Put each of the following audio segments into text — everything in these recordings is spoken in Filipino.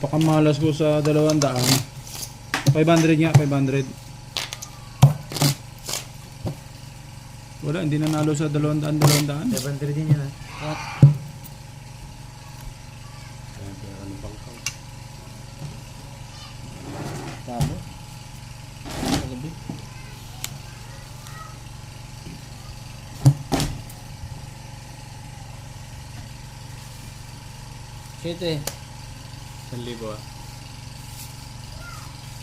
Napakamalas ko sa 200. 500 nga, 500. Wala, hindi nanalo sa 200. 700 din yan At Ano bang ka? tabo. Sa gabi. Siyete. 1,000 ah.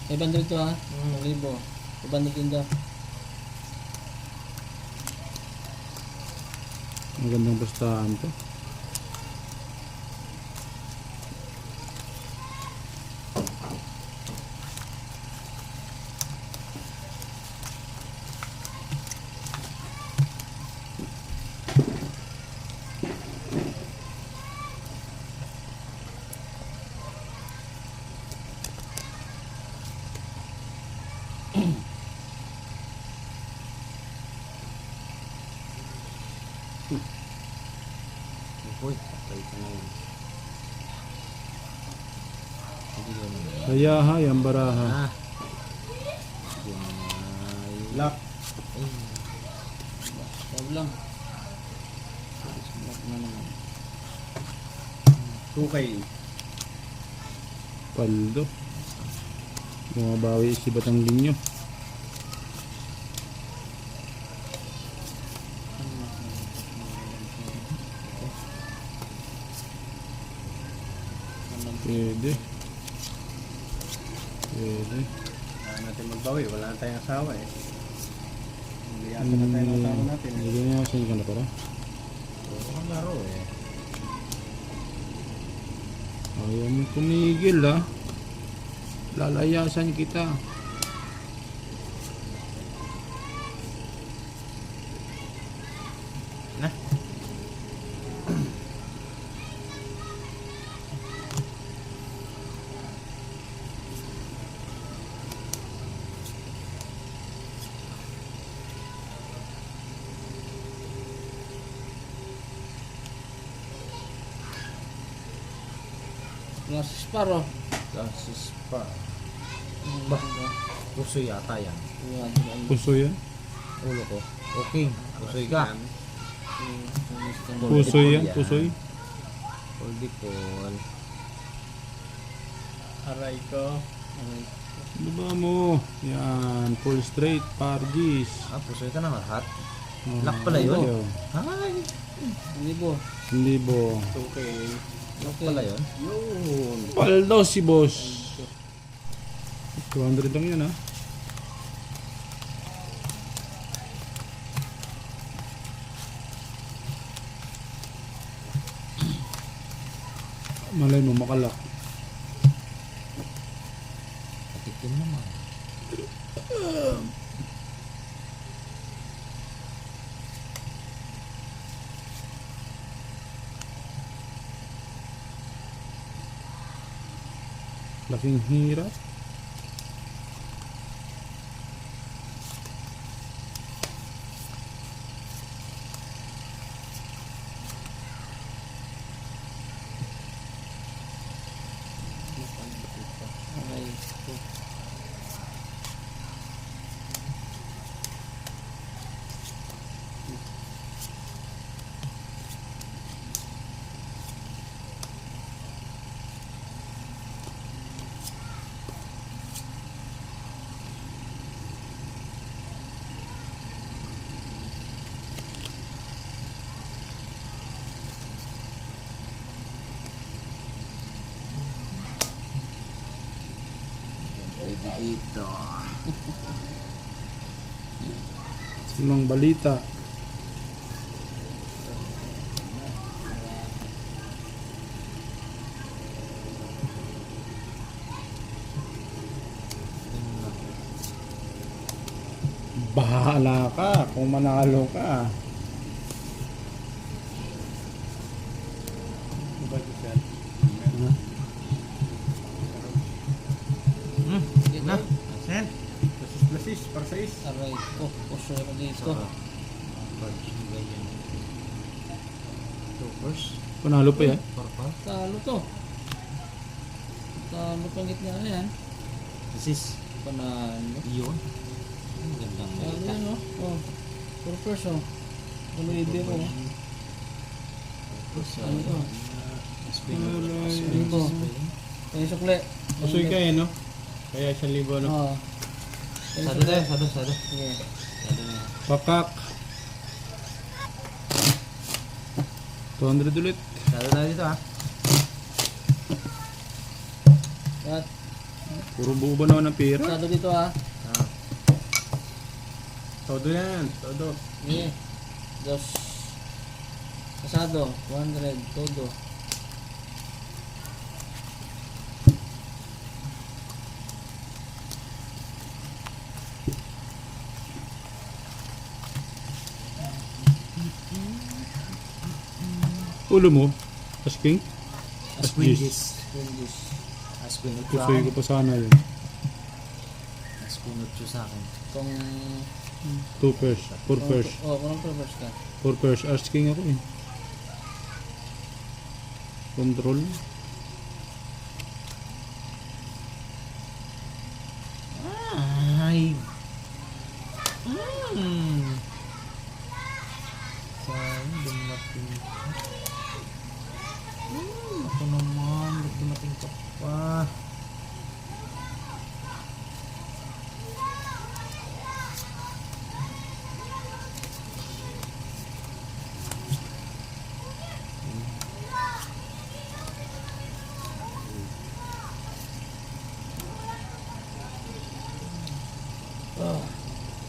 500 to ha? 1,000. 500 din daw. Magandang bastahan to. Uy, patay ka na yun. Hindi ko naman. Hayaha, yung baraha. Ah. Yan. Lock. Ay. Tabo lang. Sulat na naman. 2K. Paldo. Bumabawi si Batang Linyo. Pwede. Pwede. Kaya natin magbawi. Wala na tayong asawa eh. Hindi yata na tayo ng asawa natin. Hindi niya kasi ka na para. Oo, ang laro eh. Ayaw mo tumigil ha. Lalayasan kita. Na. Plus Sparrow. Gasis pa. Bah, puso yata yan. Puso yan. Ulo ko. Okay. Pusoy ka. Puso yan. Pusoy. Holy call. Aray ko. Baba mo. Yan. Full straight. Pargis. Ah, pusoy ka na lahat. Oh, Lock pala yun? ayaw. Ay. 1,000. Libo. Okay. Lock Okay. pala yun? Yun. Paldo si boss. 200 lang yan ha. Malay mo makalak. Patikim naman. Laking hirap. Aray ko. Pwede dito. Simang balita. Bahala ka kung manalo ka. Sige na. Sen. Lasis, para sa is. Aray ko. Puso ko dito. Ganyan. Two first. Panalo pa yan. Purple. Talo to. Talo pang gitna na yan. Sis. Panalo. Yun. Ang gandang Talo malita. yan oh. Oh. Purpose oh. Ano hindi mo? Ano to? Ano to? Kaya sukle. Pusoy ka eh, no? Kaya 1,000, no? Oo. Sado tayo, sado. Sige. Sado na. Pakak. 200 ulit. Sado tayo dito ah. At Puro buo ba naman ng pera? sado dito ah. Todo yan. Todo. Sige. Dos. Kasado. 100. Todo. Ulo mo. Asking. Asquingis. English. Asquinutyo Pusoy ko ako. pa sana yun. Asquinutyo sa akin. Itong... 2 pairs. 4 pairs. Oh, parang purpose ka. 4 pairs. Asking ako eh. Control. Ay. Sayang, dumating ka. Ako naman, ba't dumating ka pa?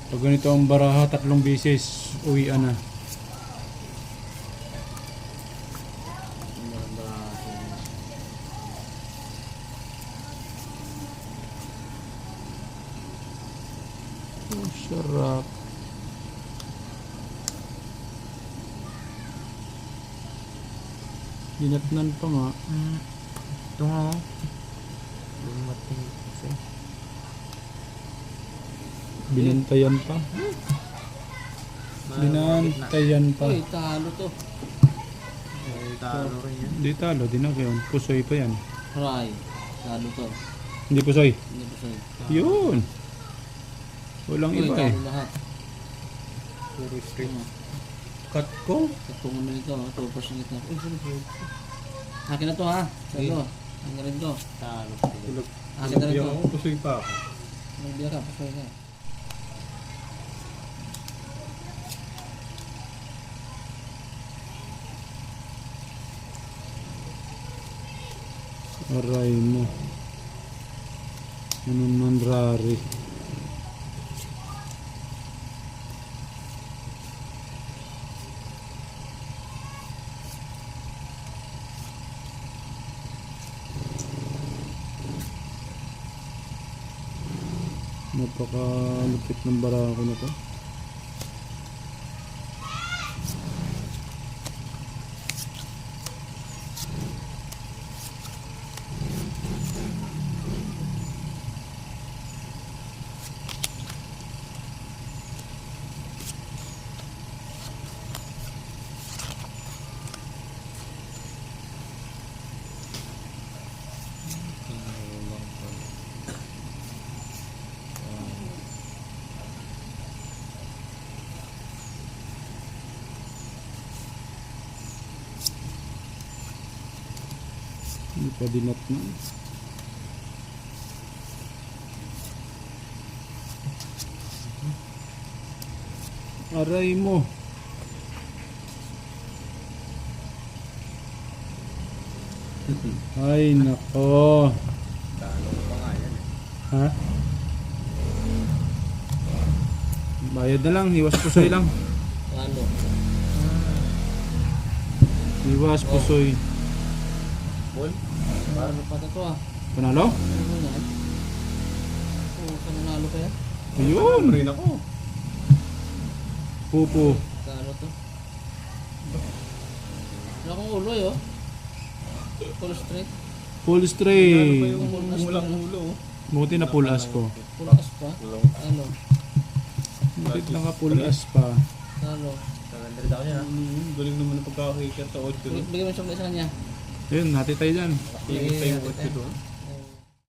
Pag ganito ang baraha, 3 beses, uwian na. Oh, sarap. Dinatnan pa nga. Ito nga oh. Dumating kasi. Binantayan pa. Binantayan pa. Uy, talo to. May talo rin yan. Di talo, di na kayo. Pusoy pa yan. Try. Talo to. Hindi pusoy. Hindi pa sa'yo. Yun. Walang Uy, iba eh. talo lahat. Puro straight. Ano? Cut ko. Katulong na ito. Purpose na ito. Uy, sino? Akin na to ha. Salo. Ang galing to. Talo. Tulog. Akin na rin to. Ako, pusoy pa ako. Magbiya ka. Pasoy ka. Aray mo. Ano man rari. Napakalupit ng barako na to. Hindi pa dinat na. Aray mo. Ay nako. Talo pa nga yan eh. Ha? Bayad na lang, iwas pusoy lang. Talo. Iwas pusoy. Ball. Talo pa na to ah. Panalo? Ano mo yan? Oo, kananalo kaya? Ayun. Rin ako. Pupo. Talo to. Wala akong ulo eh oh. Full straight. Full Talo pa straight. yung mulang ulo. oh. Buti na full as ko. Full as pa. Talo. Buti naka full as pa. Talo. 700 ako niya. Galing naman ang pagkakakita sa 8. Bigyan mo siya sa kanya. Ayun, hati tayo dyan. Tingin tayo 8 doon.